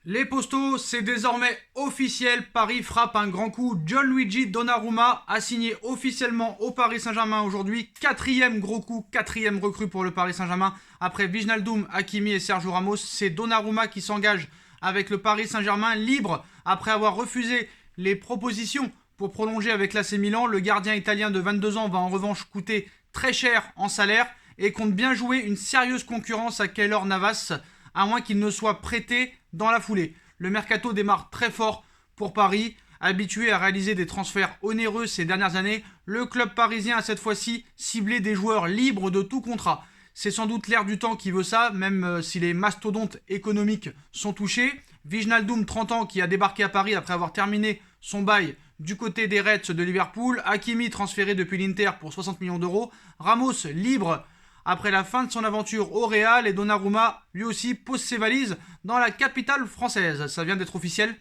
Les Postos, c'est désormais officiel. Paris frappe un grand coup. Gianluigi Donnarumma a signé officiellement au Paris Saint-Germain aujourd'hui. Quatrième gros coup, quatrième recrue pour le Paris Saint-Germain. Après Wijnaldum, Hakimi et Sergio Ramos, c'est Donnarumma qui s'engage avec le Paris Saint-Germain libre après avoir refusé les propositions pour prolonger avec l'AC Milan. Le gardien italien de 22 ans va en revanche coûter très cher en salaire et compte bien jouer une sérieuse concurrence à Keylor Navas, à moins qu'il ne soit prêté dans la foulée. Le mercato démarre très fort pour Paris. Habitué à réaliser des transferts onéreux ces dernières années, le club parisien a cette fois-ci ciblé des joueurs libres de tout contrat. C'est sans doute l'air du temps qui veut ça, même si les mastodontes économiques sont touchés. Wijnaldum, 30 ans, qui a débarqué à Paris après avoir terminé son bail du côté des Reds de Liverpool. Hakimi, transféré depuis l'Inter pour 60 millions d'euros. Ramos, libre après la fin de son aventure au Real, et Donnarumma, lui aussi, pose ses valises dans la capitale française. Ça vient d'être officiel.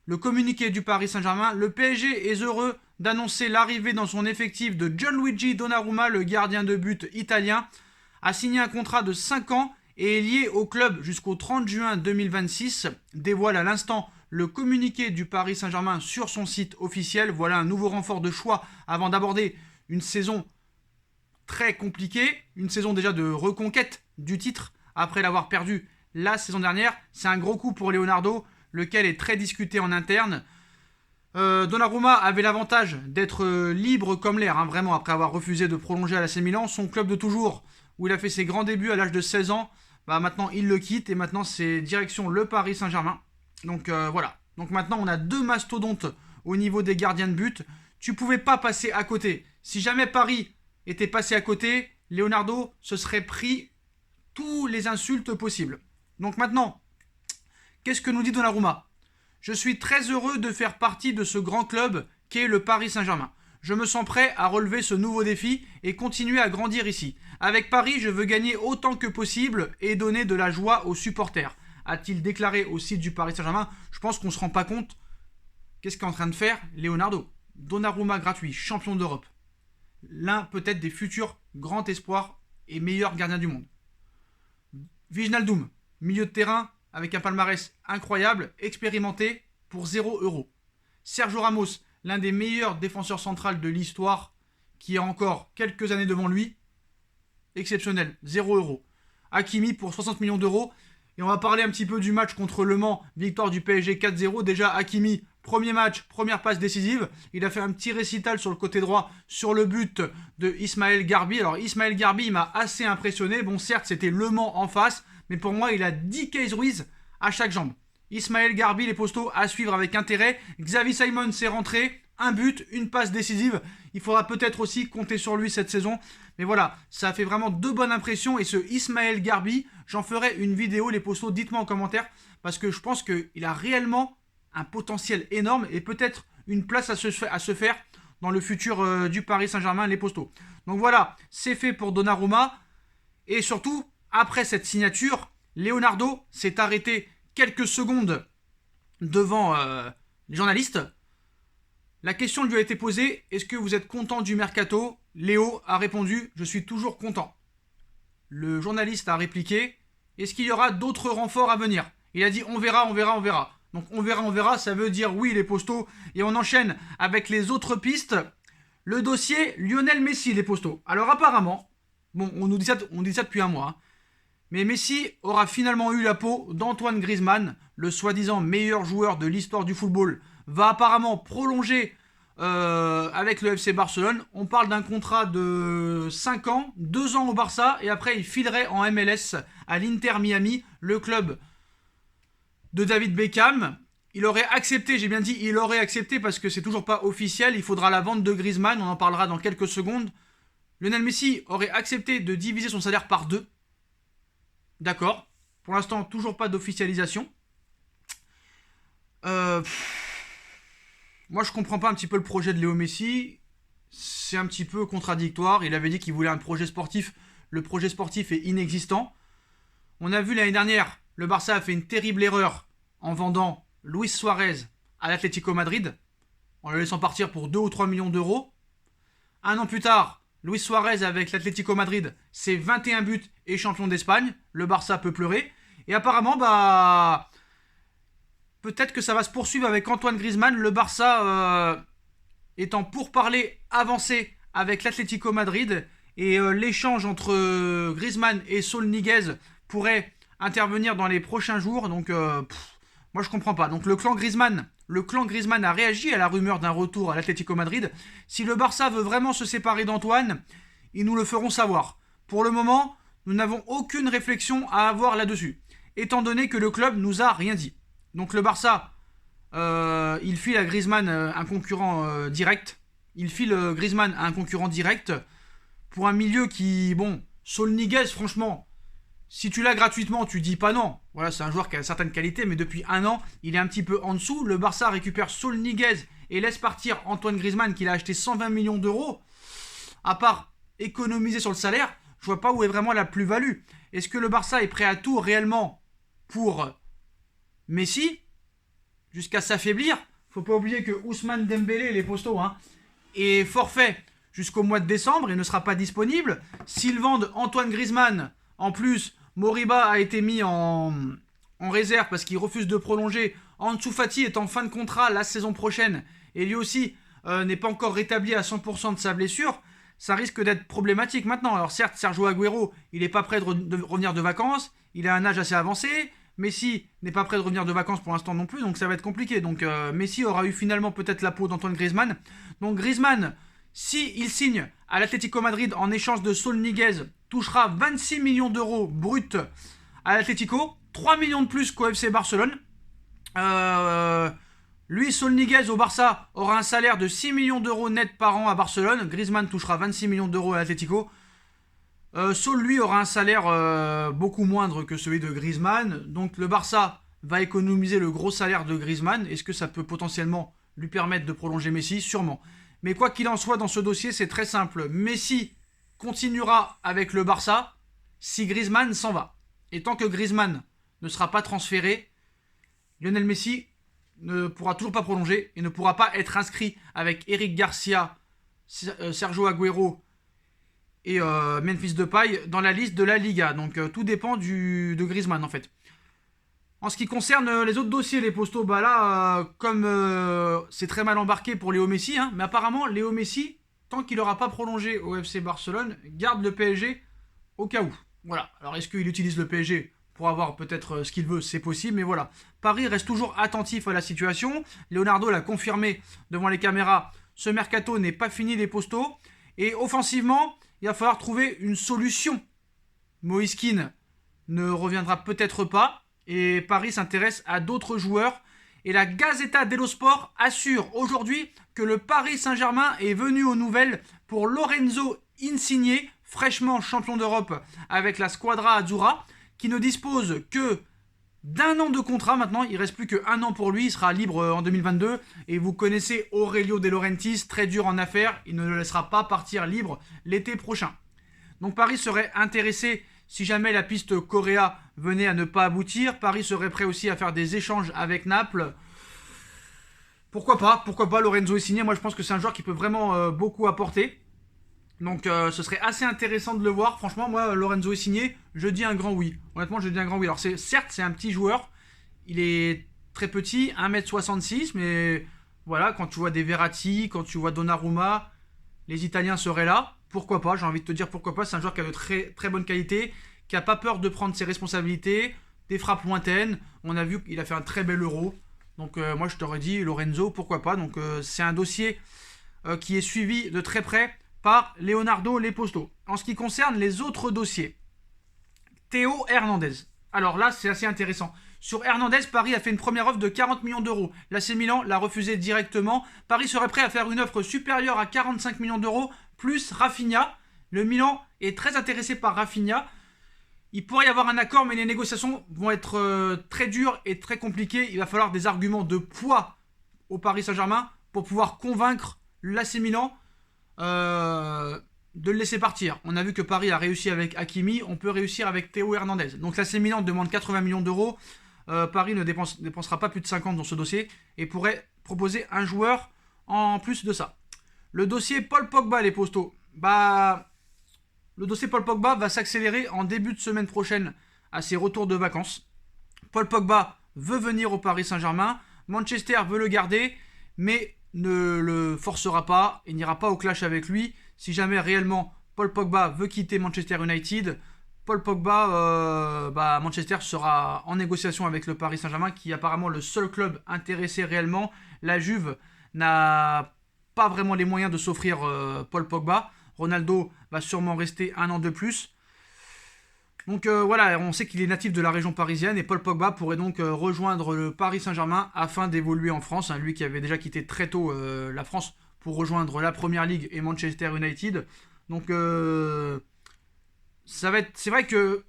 Le communiqué du Paris Saint-Germain, le PSG est heureux d'annoncer l'arrivée dans son effectif de Gianluigi Donnarumma, le gardien de but italien, a signé un contrat de 5 ans et est lié au club jusqu'au 30 juin 2026, dévoile à l'instant le communiqué du Paris Saint-Germain sur son site officiel. Voilà un nouveau renfort de choix avant d'aborder une saison très compliquée, une saison déjà de reconquête du titre après l'avoir perdu la saison dernière. C'est un gros coup pour Leonardo, lequel est très discuté en interne. Donnarumma avait l'avantage d'être libre comme l'air, vraiment, après avoir refusé de prolonger à l'AC Milan. Son club de toujours, où il a fait ses grands débuts à l'âge de 16 ans, maintenant il le quitte et maintenant c'est direction le Paris Saint-Germain. Donc voilà. Donc maintenant on a deux mastodontes au niveau des gardiens de but. Tu pouvais pas passer à côté. Si jamais Paris était passé à côté, Leonardo se serait pris tous les insultes possibles. Donc maintenant, qu'est-ce que nous dit Donnarumma ? Je suis très heureux de faire partie de ce grand club qu'est le Paris Saint-Germain. Je me sens prêt à relever ce nouveau défi et continuer à grandir ici. Avec Paris, je veux gagner autant que possible et donner de la joie aux supporters, a-t-il déclaré au site du Paris Saint-Germain. Je pense qu'on ne se rend pas compte. Qu'est-ce qu'est en train de faire Leonardo ? Donnarumma gratuit, champion d'Europe. L'un peut-être des futurs grands espoirs et meilleurs gardiens du monde. Wijnaldum, milieu de terrain avec un palmarès incroyable, expérimenté pour 0 €. Sergio Ramos, l'un des meilleurs défenseurs centrales de l'histoire, qui a encore quelques années devant lui, exceptionnel, 0 €. Hakimi pour 60 millions d'euros. Et on va parler un petit peu du match contre Le Mans, victoire du PSG 4-0. Déjà, Hakimi, premier match, première passe décisive. Il a fait un petit récital sur le côté droit sur le but de Ismaël Garbi. Alors Ismaël Garbi, il m'a assez impressionné. Bon, certes, c'était Le Mans en face, mais pour moi, il a 10 Keys Ruiz à chaque jambe. Ismaël Garbi, les Postos, à suivre avec intérêt. Xavi Simons s'est rentré. Un but, une passe décisive. Il faudra peut-être aussi compter sur lui cette saison. Mais voilà, ça a fait vraiment deux bonnes impressions. Et ce Ismaël Garbi, j'en ferai une vidéo, les Postos, dites-moi en commentaire. Parce que je pense qu'il a réellement un potentiel énorme et peut-être une place à se faire dans le futur du Paris Saint-Germain, les Postos. Donc voilà, c'est fait pour Donnarumma. Et surtout, après cette signature, Leonardo s'est arrêté quelques secondes devant les journalistes. La question lui a été posée, est-ce que vous êtes content du mercato ? Léo a répondu, je suis toujours content. Le journaliste a répliqué, est-ce qu'il y aura d'autres renforts à venir ? Il a dit, on verra, on verra, on verra. Donc on verra, ça veut dire oui les Postos. Et on enchaîne avec les autres pistes. Le dossier Lionel Messi, les Postos. Alors apparemment, bon, on dit ça depuis un mois, mais Messi aura finalement eu la peau d'Antoine Griezmann, le soi-disant meilleur joueur de l'histoire du football, va apparemment prolonger avec le FC Barcelone. On parle d'un contrat de 5 ans, 2 ans au Barça, et après il filerait en MLS à l'Inter Miami, le club de David Beckham. Il aurait accepté, j'ai bien dit il aurait accepté parce que c'est toujours pas officiel, il faudra la vente de Griezmann, on en parlera dans quelques secondes. Lionel Messi aurait accepté de diviser son salaire par 2. D'accord. Pour l'instant, toujours pas d'officialisation. Moi, je comprends pas un petit peu le projet de Léo Messi. C'est un petit peu contradictoire. Il avait dit qu'il voulait un projet sportif. Le projet sportif est inexistant. On a vu l'année dernière, le Barça a fait une terrible erreur en vendant Luis Suarez à l'Atlético Madrid, en le laissant partir pour 2 ou 3 millions d'euros. Un an plus tard, Luis Suarez avec l'Atlético Madrid, c'est 21 buts et champion d'Espagne. Le Barça peut pleurer. Et apparemment, peut-être que ça va se poursuivre avec Antoine Griezmann. Le Barça étant pour parler avancé avec l'Atlético Madrid. Et l'échange entre Griezmann et Saul Niguez pourrait intervenir dans les prochains jours. Donc, moi, je comprends pas. Donc, le clan Griezmann a réagi à la rumeur d'un retour à l'Atlético Madrid. Si le Barça veut vraiment se séparer d'Antoine, ils nous le feront savoir. Pour le moment, nous n'avons aucune réflexion à avoir là-dessus, étant donné que le club nous a rien dit. Donc, le Barça, il file à Griezmann un concurrent direct. Il file Griezmann à un concurrent direct pour un milieu qui, bon, Saul Niguez, franchement, si tu l'as gratuitement, tu dis pas non. Voilà, c'est un joueur qui a certaines qualités, mais depuis un an, il est un petit peu en dessous. Le Barça récupère Saul Niguez et laisse partir Antoine Griezmann, qu'il a acheté 120 millions d'euros. À part économiser sur le salaire, je vois pas où est vraiment la plus-value. Est-ce que le Barça est prêt à tout réellement pour Messi, jusqu'à s'affaiblir? Faut pas oublier que Ousmane Dembélé, les postos, est forfait jusqu'au mois de décembre et ne sera pas disponible. S'ils vendent Antoine Griezmann, en plus, Moriba a été mis en réserve parce qu'il refuse de prolonger. Ansu Fati est en fin de contrat la saison prochaine et lui aussi n'est pas encore rétabli à 100% de sa blessure. Ça risque d'être problématique maintenant. Alors certes, Sergio Agüero, il n'est pas prêt de revenir de vacances. Il a un âge assez avancé. Messi n'est pas prêt de revenir de vacances pour l'instant non plus, donc ça va être compliqué. Donc Messi aura eu finalement peut-être la peau d'Antoine Griezmann. Donc Griezmann, si il signe à l'Atlético Madrid en échange de Saul Niguez, touchera 26 millions d'euros bruts à l'Atlético, 3 millions de plus qu'au FC Barcelone. Lui, Saul Niguez au Barça aura un salaire de 6 millions d'euros net par an à Barcelone. Griezmann touchera 26 millions d'euros à l'Atlético. Saul, lui, aura un salaire beaucoup moindre que celui de Griezmann. Donc le Barça va économiser le gros salaire de Griezmann. Est-ce que ça peut potentiellement lui permettre de prolonger Messi? Sûrement. Mais quoi qu'il en soit, dans ce dossier, c'est très simple. Messi continuera avec le Barça si Griezmann s'en va. Et tant que Griezmann ne sera pas transféré, Lionel Messi ne pourra toujours pas prolonger et ne pourra pas être inscrit avec Eric Garcia, Sergio Agüero et Memphis Depay dans la liste de la Liga. Donc tout dépend de Griezmann en fait. En ce qui concerne les autres dossiers, les postos, bah là, comme c'est très mal embarqué pour Léo Messi, mais apparemment Léo Messi, tant qu'il n'aura pas prolongé au FC Barcelone, garde le PSG au cas où. Voilà. Alors est-ce qu'il utilise le PSG pour avoir peut-être ce qu'il veut? C'est possible, mais voilà. Paris reste toujours attentif à la situation. Leonardo l'a confirmé devant les caméras. Ce mercato n'est pas fini, les postos. Et offensivement, il va falloir trouver une solution. Moïse Kean ne reviendra peut-être pas. Et Paris s'intéresse à d'autres joueurs. Et la Gazzetta dello Sport assure aujourd'hui que le Paris Saint-Germain est venu aux nouvelles pour Lorenzo Insigne, fraîchement champion d'Europe avec la Squadra Azzurra, qui ne dispose que d'un an de contrat maintenant. Il ne reste plus qu'un an pour lui. Il sera libre en 2022. Et vous connaissez Aurelio De Laurentiis, très dur en affaires. Il ne le laissera pas partir libre l'été prochain. Donc Paris serait intéressé si jamais la piste Correa venait à ne pas aboutir. Paris serait prêt aussi à faire des échanges avec Naples. Pourquoi pas Lorenzo Insigne. Moi je pense que c'est un joueur qui peut vraiment beaucoup apporter. Donc ce serait assez intéressant de le voir. Franchement, moi, Lorenzo Insigne, je dis un grand oui. Honnêtement, je dis un grand oui. Alors certes, c'est un petit joueur. Il est très petit, 1m66. Mais voilà, quand tu vois des Verratti, quand tu vois Donnarumma, les Italiens seraient là. Pourquoi pas? J'ai envie de te dire pourquoi pas. C'est un joueur qui a de très, très bonne qualité, qui n'a pas peur de prendre ses responsabilités, des frappes lointaines. On a vu qu'il a fait un très bel Euro. Donc moi, je t'aurais dit Lorenzo, pourquoi pas. Donc c'est un dossier qui est suivi de très près par Leonardo Leposto. En ce qui concerne les autres dossiers, Théo Hernandez. Alors là, c'est assez intéressant. Sur Hernandez, Paris a fait une première offre de 40 millions d'euros. L'AC Milan l'a refusé directement. Paris serait prêt à faire une offre supérieure à 45 millions d'euros, plus Rafinha. Le Milan est très intéressé par Rafinha. Il pourrait y avoir un accord, mais les négociations vont être très dures et très compliquées. Il va falloir des arguments de poids au Paris Saint-Germain pour pouvoir convaincre l'AC Milan de le laisser partir. On a vu que Paris a réussi avec Hakimi, on peut réussir avec Théo Hernandez. Donc l'AC Milan demande 80 millions d'euros. Paris ne dépensera pas plus de 50 dans ce dossier et pourrait proposer un joueur en plus de ça. Le dossier Paul Pogba, les postos. Le dossier Paul Pogba va s'accélérer en début de semaine prochaine à ses retours de vacances. Paul Pogba veut venir au Paris Saint-Germain. Manchester veut le garder, mais ne le forcera pas et n'ira pas au clash avec lui. Si jamais réellement Paul Pogba veut quitter Manchester United, Paul Pogba, Manchester sera en négociation avec le Paris Saint-Germain, qui est apparemment le seul club intéressé réellement. La Juve n'a pas vraiment les moyens de s'offrir Paul Pogba. Ronaldo va sûrement rester un an de plus. Donc voilà, on sait qu'il est natif de la région parisienne et Paul Pogba pourrait donc rejoindre le Paris Saint-Germain afin d'évoluer en France. Lui qui avait déjà quitté très tôt la France pour rejoindre la Première Ligue et Manchester United. Donc c'est vrai que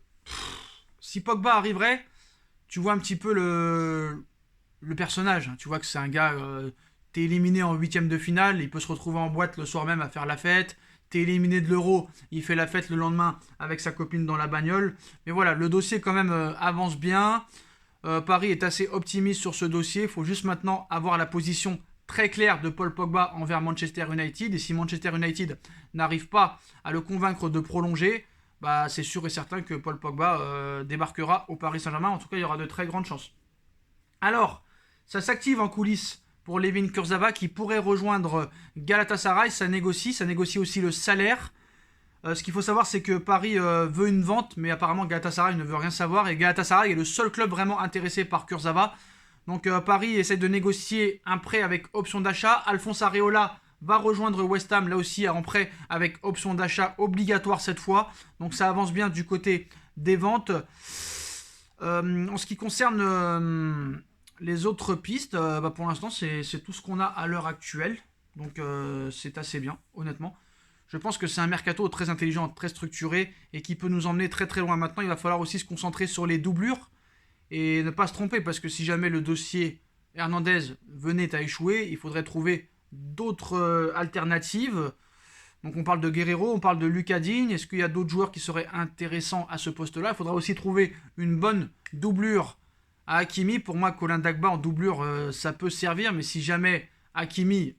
si Pogba arriverait, tu vois un petit peu le personnage. Tu vois que c'est un gars, t'es éliminé en 8ème de finale, il peut se retrouver en boîte le soir même à faire la fête. T'es éliminé de l'Euro, il fait la fête le lendemain avec sa copine dans la bagnole. Mais voilà, le dossier quand même avance bien. Paris est assez optimiste sur ce dossier. Il faut juste maintenant avoir la position très claire de Paul Pogba envers Manchester United. Et si Manchester United n'arrive pas à le convaincre de prolonger, c'est sûr et certain que Paul Pogba débarquera au Paris Saint-Germain. En tout cas, il y aura de très grandes chances. Alors, ça s'active en coulisses pour Layvin Kurzawa qui pourrait rejoindre Galatasaray. Ça négocie aussi le salaire. Ce qu'il faut savoir, c'est que Paris veut une vente, mais apparemment Galatasaray ne veut rien savoir. Et Galatasaray est le seul club vraiment intéressé par Kurzawa. Donc Paris essaie de négocier un prêt avec option d'achat. Alphonse Areola va rejoindre West Ham, là aussi en prêt avec option d'achat obligatoire cette fois. Donc ça avance bien du côté des ventes. En ce qui concerne les autres pistes, pour l'instant, c'est tout ce qu'on a à l'heure actuelle. Donc, c'est assez bien, honnêtement. Je pense que c'est un mercato très intelligent, très structuré et qui peut nous emmener très très loin. Maintenant, il va falloir aussi se concentrer sur les doublures et ne pas se tromper parce que si jamais le dossier Hernandez venait à échouer, il faudrait trouver d'autres alternatives. Donc, on parle de Guerrero, on parle de Lucas Digne. Est-ce qu'il y a d'autres joueurs qui seraient intéressants à ce poste-là? Il faudra aussi trouver une bonne doublure à Hakimi. Pour moi, Colin Dagba en doublure, ça peut servir, mais si jamais Hakimi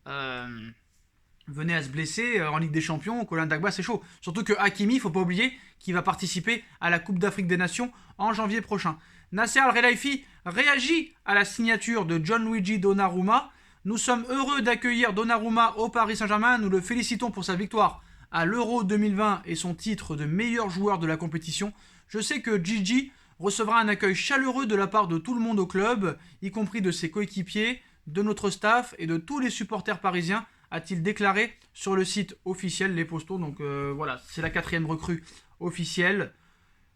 venait à se blesser en Ligue des Champions, Colin Dagba, c'est chaud. Surtout que Hakimi, il ne faut pas oublier qu'il va participer à la Coupe d'Afrique des Nations en janvier prochain. Nasser Al-Khelaifi réagit à la signature de Gianluigi Donnarumma. Nous sommes heureux d'accueillir Donnarumma au Paris Saint-Germain. Nous le félicitons pour sa victoire à l'Euro 2020 et son titre de meilleur joueur de la compétition. Je sais que Gigi recevra un accueil chaleureux de la part de tout le monde au club, y compris de ses coéquipiers, de notre staff et de tous les supporters parisiens, a-t-il déclaré sur le site officiel Les Postaux. Donc voilà, c'est la 4e recrue officielle.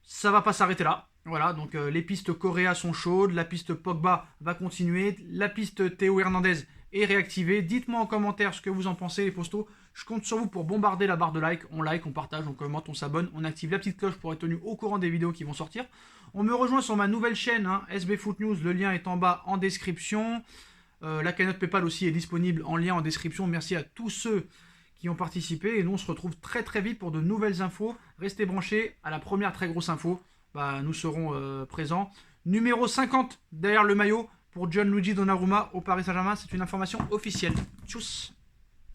Ça va pas s'arrêter là. Voilà, donc les pistes Correa sont chaudes, la piste Pogba va continuer, la piste Théo Hernandez est réactivée. Dites-moi en commentaire ce que vous en pensez, Les Postaux. Je compte sur vous pour bombarder la barre de like. On like, on partage, on commente, on s'abonne, on active la petite cloche pour être tenu au courant des vidéos qui vont sortir. On me rejoint sur ma nouvelle chaîne, SB Foot News, le lien est en bas en description. La cagnotte PayPal aussi est disponible en lien en description. Merci à tous ceux qui ont participé. Et nous, on se retrouve très très vite pour de nouvelles infos. Restez branchés à la première très grosse info. Nous serons présents. Numéro 50 derrière le maillot pour Gianluigi Donnarumma au Paris Saint-Germain. C'est une information officielle. Tchuss.